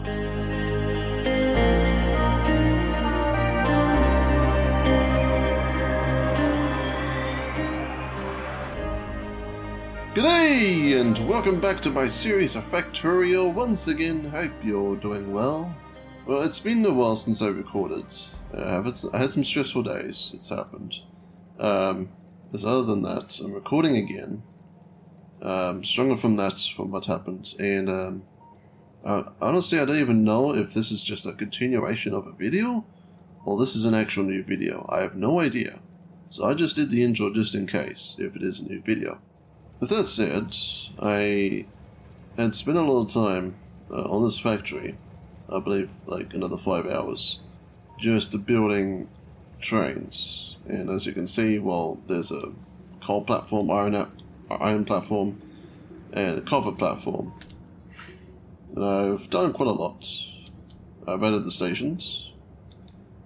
G'day, and welcome back to my series of Factorio. Once again, hope you're doing well. Well, it's been a while since I recorded. I had some stressful days, it's happened. As other than that, I'm recording again. Stronger from what happened, and honestly, I don't even know if this is just a continuation of a video, or this is an actual new video. I have no idea. So I just did the intro just in case, if it is a new video. With that said, I had spent a lot of time on this factory, I believe like another 5 hours, just building trains. And as you can see, well, there's a coal platform, iron platform, and a copper platform. And I've done quite a lot. I've added the stations.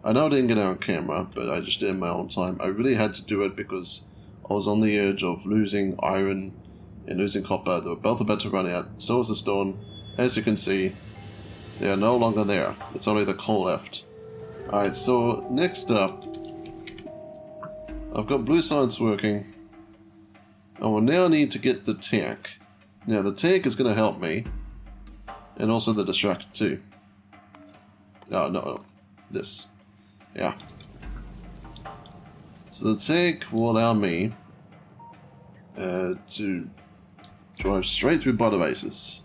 I know I didn't get it on camera, but I just did it in my own time. I really had to do it because I was on the edge of losing iron and losing copper. They were both about to run out. So was the stone. As you can see, they are no longer there. It's only the coal left. Alright, so next up, I've got blue science working. I will now need to get the tank. Now the tank is going to help me, and also the distractor too. Oh no, this. Yeah. So the tank will allow me to drive straight through databases,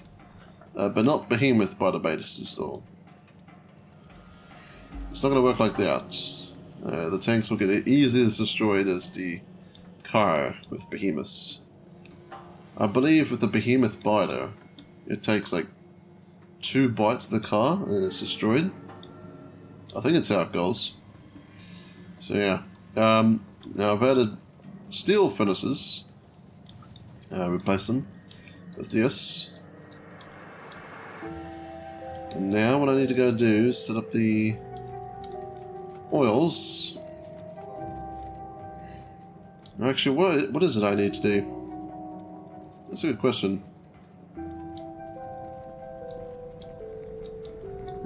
but not behemoth databases though. It's not going to work like that. The tanks will get easily as destroyed as the car with behemoths. I believe with the behemoth biter, it takes like 2 bites of the car and it's destroyed. I think that's how it goes. So yeah. Now I've added steel furnaces. Replace them with this. And now what I need to go do is set up the oils. Actually, what is it I need to do? That's a good question.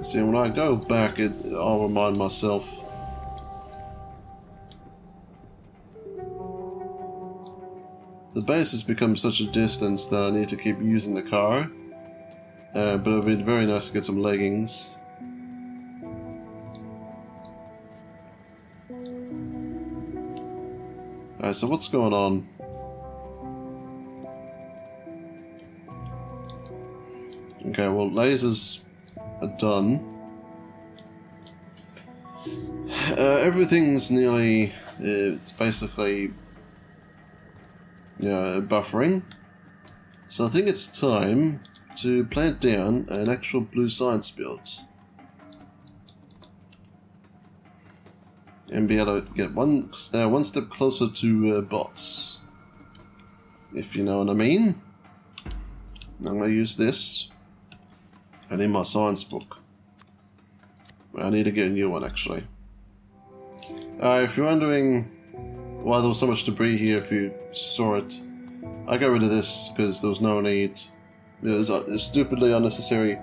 See, when I go back, I'll remind myself. The base has become such a distance that I need to keep using the car. But it would be very nice to get some leggings. Alright, so what's going on? Okay, well, lasers are done. Everything's nearly... it's basically... buffering. So I think it's time to plant down an actual blue science build. And be able to get one step closer to bots. If you know what I mean. I'm going to use this. I need my science book. I need to get a new one actually. If you're wondering why there was so much debris here, if you saw it, I got rid of this because there was no need. It's stupidly unnecessary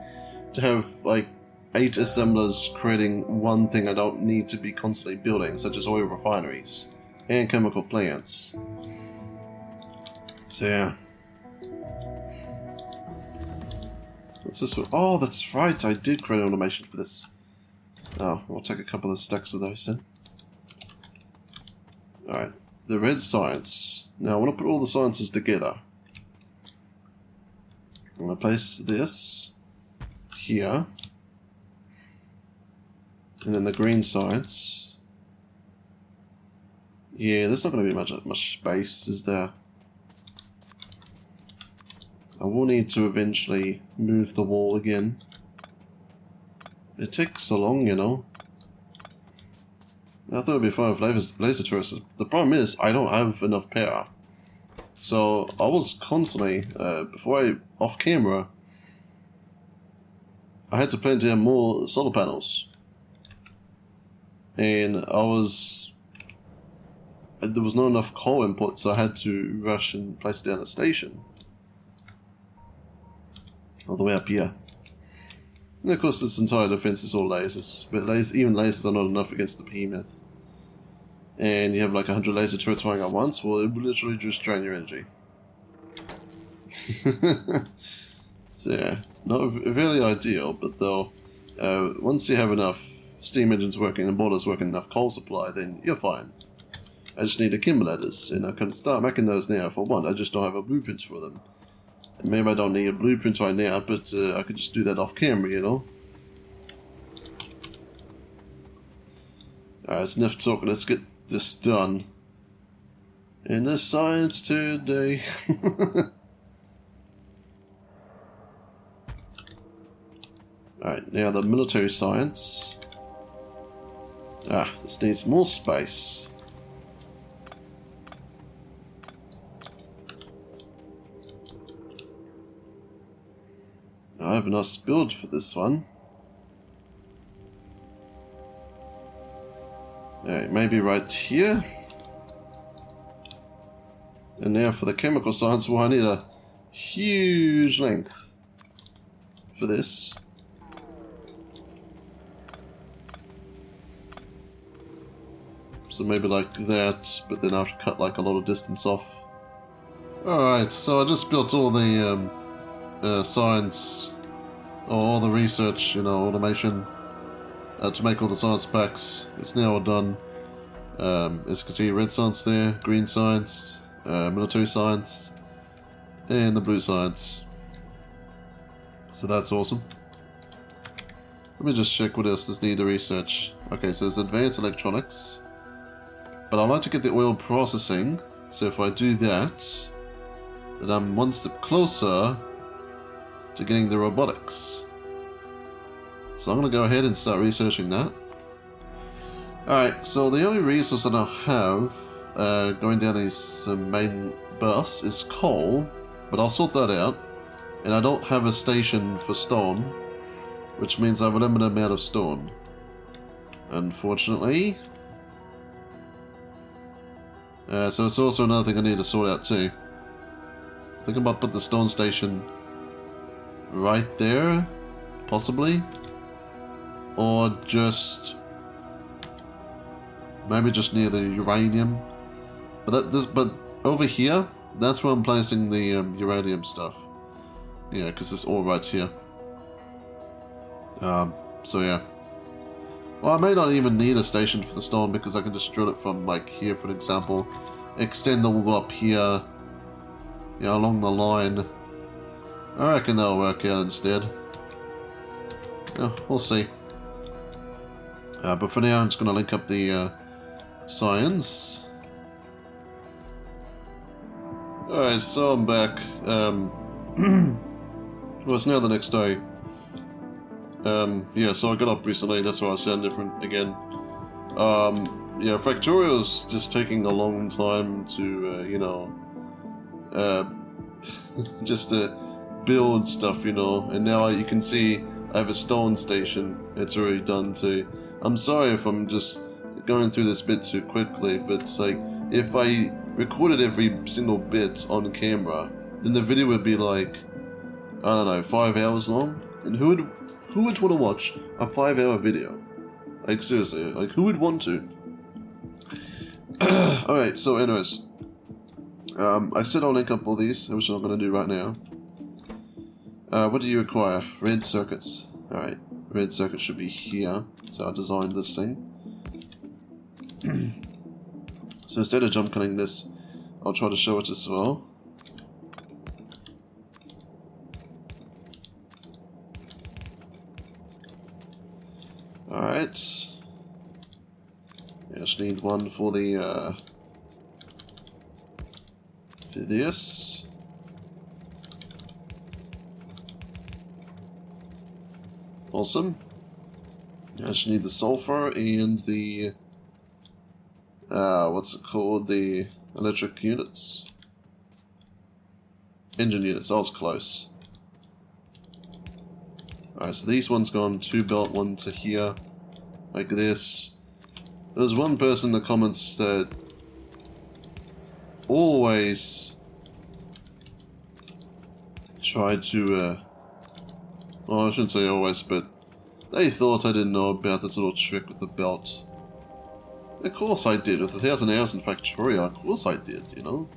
to have like 8 assemblers creating one thing I don't need to be constantly building, such as oil refineries and chemical plants. So yeah. What's this one? Oh, that's right, I did create an automation for this. Oh, we'll take a couple of stacks of those then. Alright, the red science. Now I want to put all the sciences together. I'm going to place this here. And then the green science. Yeah, there's not going to be much space, is there? I will need to eventually move the wall again. It takes so long, you know. I thought it'd be fine with laser turrets. The problem is, I don't have enough power. So, I was constantly, off camera, I had to plant down more solar panels. And there was not enough coal input, so I had to rush and place down a station. All the way up here. And of course, this entire defense is all lasers, but even lasers are not enough against the behemoth. And you have like 100 laser turrets firing at once, well, it will literally just drain your energy. So yeah, not really ideal, but though, once you have enough steam engines working and boilers working, enough coal supply, then you're fine. I just need accumulators, and I can start making those now if I want. I just don't have a blueprint for them. And maybe I don't need a blueprint right now, but I could just do that off camera, you know? Alright, it's enough talking, let's get this done. In this science today. Alright, now the military science. This needs more space. I have a nice build for this one. Alright, maybe right here. And now for the chemical science, well, I need a huge length for this. So maybe like that, but then I have to cut like a lot of distance off. Alright, so I just built all the science, or all the research, you know, automation to make all the science packs. It's now all done. As you can see, red science there, green science, military science, and the blue science. So that's awesome. Let me just check what else is needed to research. Okay, so there's advanced electronics. But I'd like to get the oil processing, so if I do that, then I'm one step closer to getting the robotics. So I'm going to go ahead and start researching that. Alright, so the only resource that I have going down this main bus is coal, but I'll sort that out. And I don't have a station for stone, which means I have a limited amount of stone. Unfortunately. So it's also another thing I need to sort out too. I think I might put the stone station right there, possibly. Or just maybe just near the uranium. But over here, that's where I'm placing the uranium stuff. Yeah, because it's all right here. So yeah. Well, I may not even need a station for the stone because I can just drill it from like here, for example. Extend the wall up here. Yeah, along the line. I reckon that'll work out instead. Yeah, we'll see. But for now, I'm just going to link up the science. Alright, so I'm back. Well, it's now the next day. Yeah, so I got up recently, that's why I sound different again. Yeah, Factorio's just taking a long time to, you know, just to build stuff, you know, and now you can see I have a stone station, it's already done too. I'm sorry if I'm just going through this bit too quickly, but it's like, if I recorded every single bit on camera, then the video would be like, I don't know, 5 hours long, and who would want to watch a 5-hour video? Like, seriously, like, who would want to? Alright, so anyways. I said I'll link up all these, which I'm going to do right now. What do you require? Red circuits. Alright, red circuit should be here. So I designed this thing. So instead of jump cutting this, I'll try to show it as well. Alright. I just need one for the, for this. Awesome. I just need the sulfur and the, what's it called? The electric units. Engine units, I was close. Alright, so these ones go on 2 belt, one to here, like this. There's one person in the comments that always tried to Well, I shouldn't say always, but they thought I didn't know about this little trick with the belt. Of course I did, with 1,000 hours in Factorio, of course I did, you know?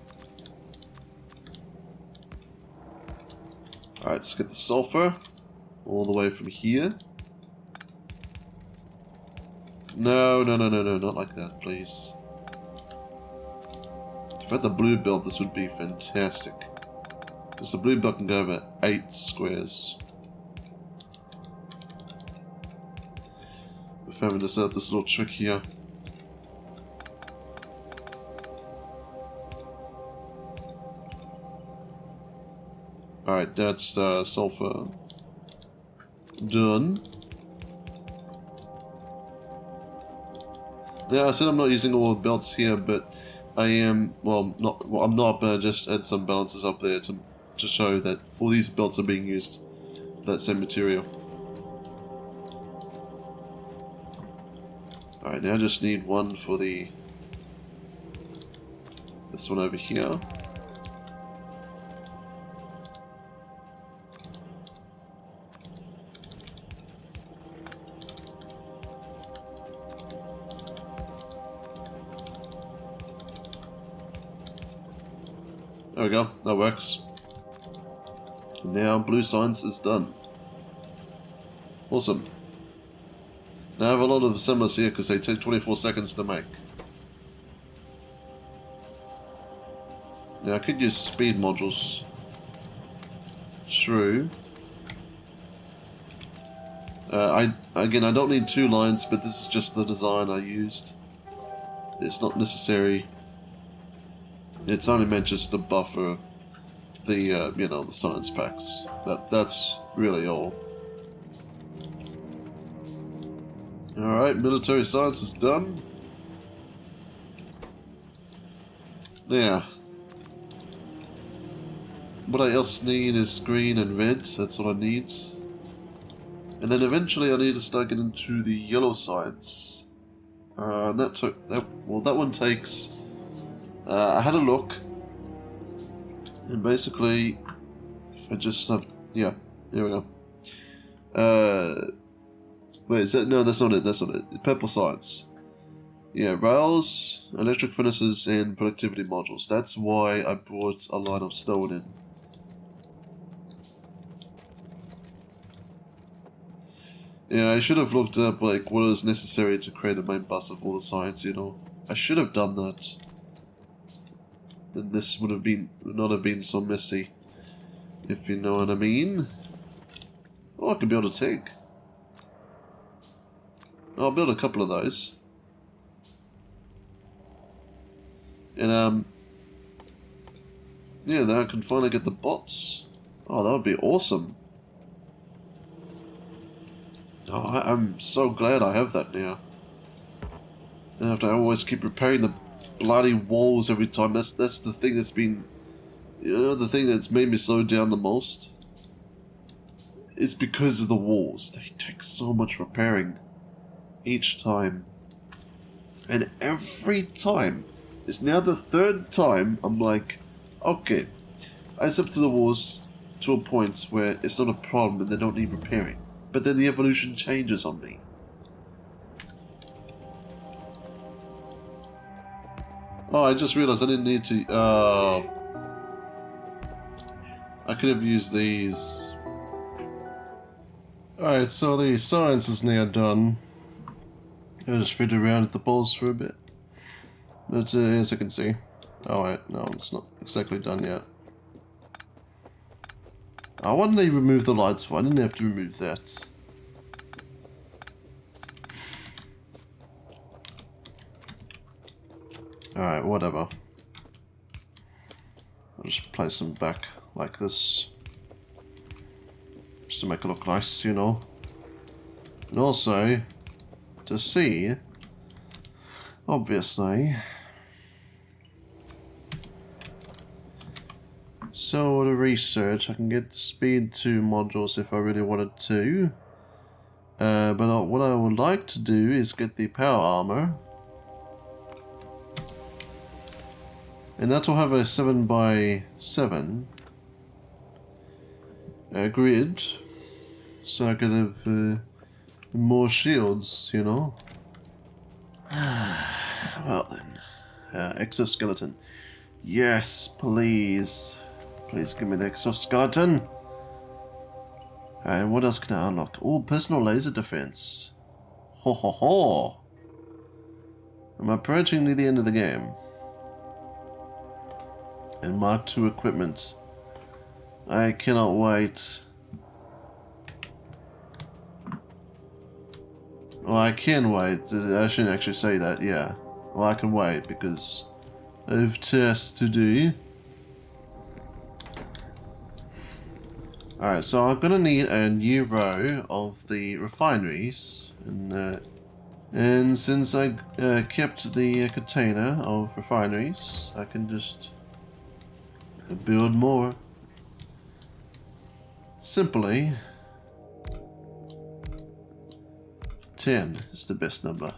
Alright, let's get the sulfur all the way from here. No, no, no, no, no, not like that, please. If I had the blue belt, this would be fantastic. Because the blue belt can go over 8 squares. If having to set up this little trick here. Alright, that's sulfur done. Yeah, I said I'm not using all the belts here, but I am, well, I'm not, but I just add some balances up there to show that all these belts are being used for that same material. Alright, now I just need one for this one over here. There we go, that works. And now blue science is done. Awesome. Now I have a lot of assemblers here because they take 24 seconds to make. Now I could use speed modules. True. Again, I don't need 2 lines, but this is just the design I used. It's not necessary. It's only meant just to buffer the, you know, the science packs. That's really all. Alright, military science is done. Now, what I else need is green and red. That's what I need. And then eventually I need to start getting into the yellow science. That one takes... I had a look, and basically, if I just have, yeah, here we go. Wait, is that, no, that's not it, Purple science. Yeah, rails, electric furnaces, and productivity modules. That's why I brought a line of stone in. Yeah, I should have looked up, like, what is necessary to create a main bus of all the science, you know. I should have done that. Then this would not have been so messy, if you know what I mean. Oh, I could build a tank. I'll build a couple of those. And yeah, then I can finally get the bots. Oh, that would be awesome. Oh, I'm so glad I have that now. I don't have to always keep repairing the bloody walls every time. That's the thing that's been, you know, the thing that's made me slow down the most. It's because of the walls. They take so much repairing each time, and every time, it's now the 3rd time I'm like, okay, I accept the walls to a point where it's not a problem and they don't need repairing, but then the evolution changes on me. Oh, I just realized I didn't need to, I could have used these. Alright, so the science is now done. I'll just fit around at the balls for a bit. But as I can see. Oh wait, no, it's not exactly done yet. Oh, why didn't they remove the lights for? I didn't have to remove that. Alright, whatever. I'll just place them back like this. Just to make it look nice, you know. And also, to see, obviously. So to research, I can get the speed 2 modules if I really wanted to. But what I would like to do is get the power armor. And that will have a 7x7 grid. so I could have more shields, you know. Well then, exoskeleton. Yes, please. Please give me the exoskeleton. And what else can I unlock? Oh, personal laser defense. Ho ho ho. I'm approaching near the end of the game. And Mark II equipment. I cannot wait. Well, I can wait. I shouldn't actually say that, yeah. Well, I can wait because I have tests to do. Alright, so I'm gonna need a new row of the refineries. And since I kept the container of refineries, I can just build more. Simply, 10 is the best number.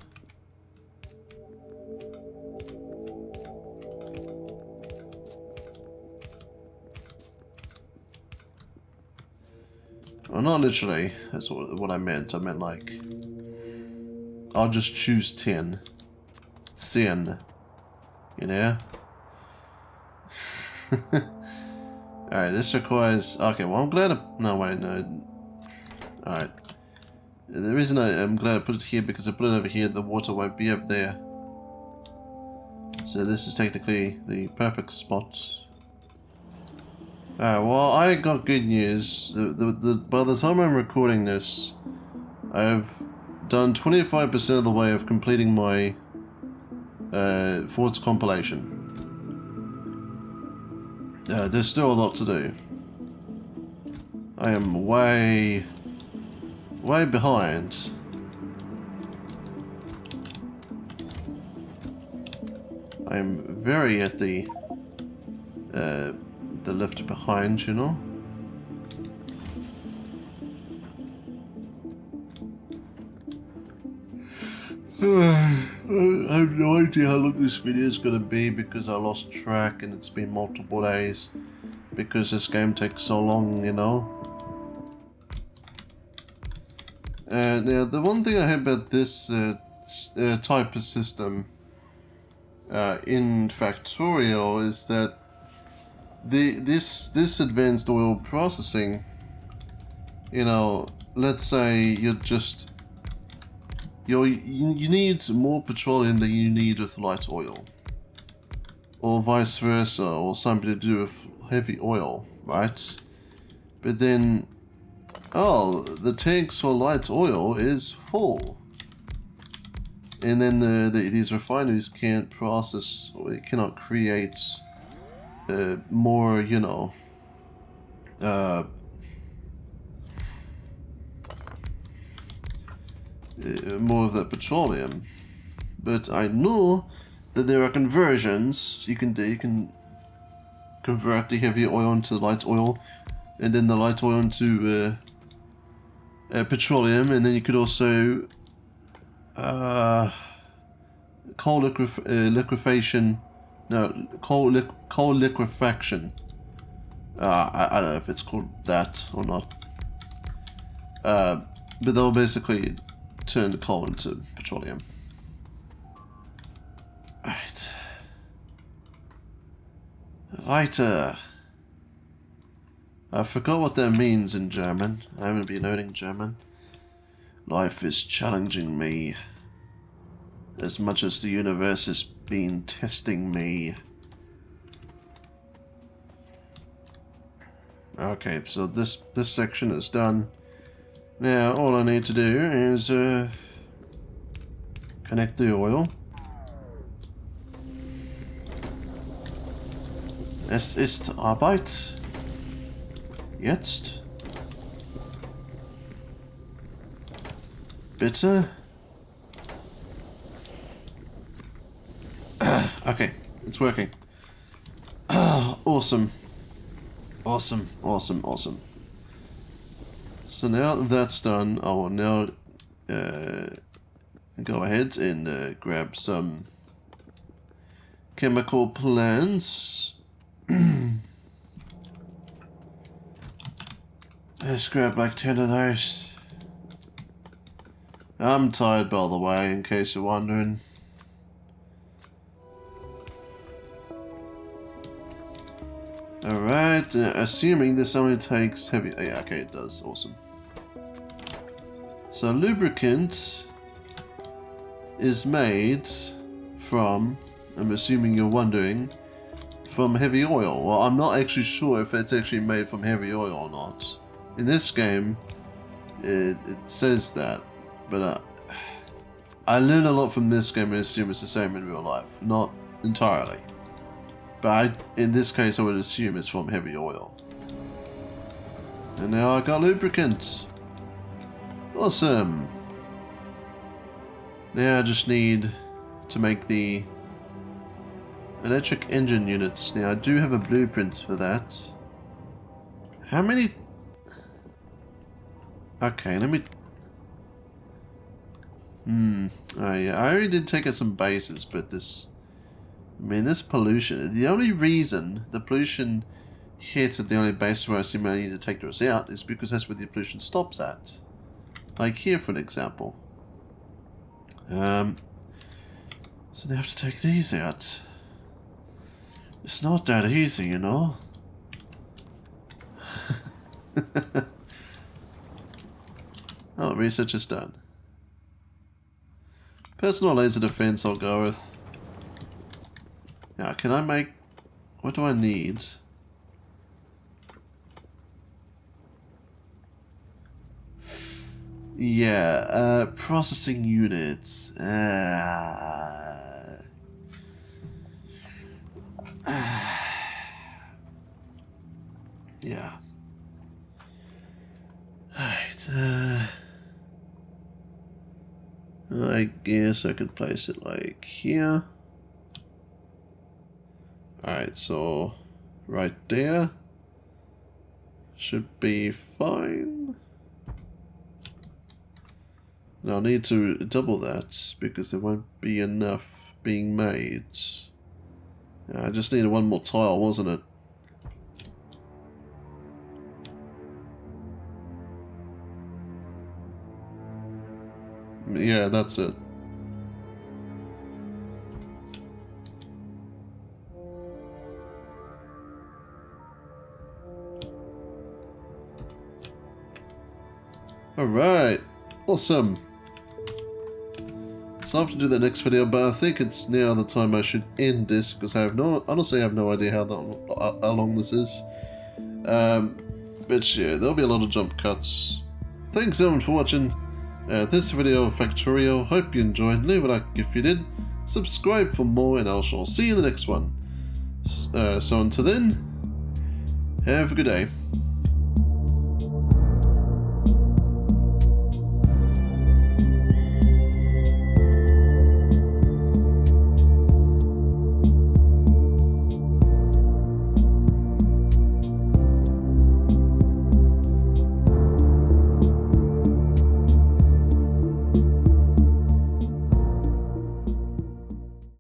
Well, not literally, that's what I meant. I meant like, I'll just choose 10. 10. You know? Alright, this requires... Okay, well I'm glad no, wait, no. Alright. The reason I'm glad I put it here, because I put it over here, the water won't be up there. So this is technically the perfect spot. Alright, well I got good news. By the time I'm recording this, I've done 25% of the way of completing my Forts compilation. There's still a lot to do. I am way behind. I'm very at the left behind, you know. I have no idea how long this video is going to be because I lost track and it's been multiple days because this game takes so long, you know. Now, the one thing I have about this type of system in Factorio is that this advanced oil processing, you know, let's say you need more petroleum than you need with light oil, or vice versa, or something to do with heavy oil, right? But then, oh, the tanks for light oil is full, and then these refineries can't process, or they cannot create more, you know, more of that petroleum. But I know that there are conversions you can do. You can convert the heavy oil into light oil, and then the light oil into petroleum, and then you could also coal liquefaction. No, coal liquefaction. I don't know if it's called that or not. But they'll basically turn the coal into petroleum. Right. Weiter. I forgot what that means in German. I haven't been learning German. Life is challenging me as much as the universe has been testing me. Okay, so this section is done. Now all I need to do is connect the oil. Es ist Arbeit. Jetzt. Bitte. Okay, it's working. Awesome. Awesome, awesome, awesome. So now that's done, I will now go ahead and grab some chemical plants. Let's grab like 10 of those. I'm tired, by the way, in case you're wondering. Alright, assuming this only takes heavy... Yeah, okay, it does. Awesome. So, lubricant is made from, I'm assuming you're wondering, from heavy oil. Well, I'm not actually sure if it's actually made from heavy oil or not. In this game, it says that, but I learn a lot from this game and assume it's the same in real life. Not entirely. But in this case, I would assume it's from heavy oil. And now I got lubricant. Awesome. Now I just need to make the electric engine units. Now I do have a blueprint for that. How many... Okay, let me... Oh yeah, I already did take out some bases, but this... I mean, this pollution... The only reason the pollution hits at the only base where I assume I need to take those out is because that's where the pollution stops at. Like here, for an example. So they have to take these out. It's not that easy, you know. Oh, research is done. Personal laser defense I'll go with. Now, can I make... What do I need? Yeah, processing units. Yeah. Right, I guess I could place it like here. Alright, so right there should be fine. Now I'll need to double that because there won't be enough being made. I just needed one more tile, wasn't it? Yeah, that's it. Alright, awesome. So I have to do the next video, but I think it's now the time I should end this because I have honestly I have no idea how long this is. But yeah, there'll be a lot of jump cuts. Thanks everyone for watching this video of Factorio. Hope you enjoyed. Leave a like if you did. Subscribe for more, and I shall see you in the next one. So until then, have a good day.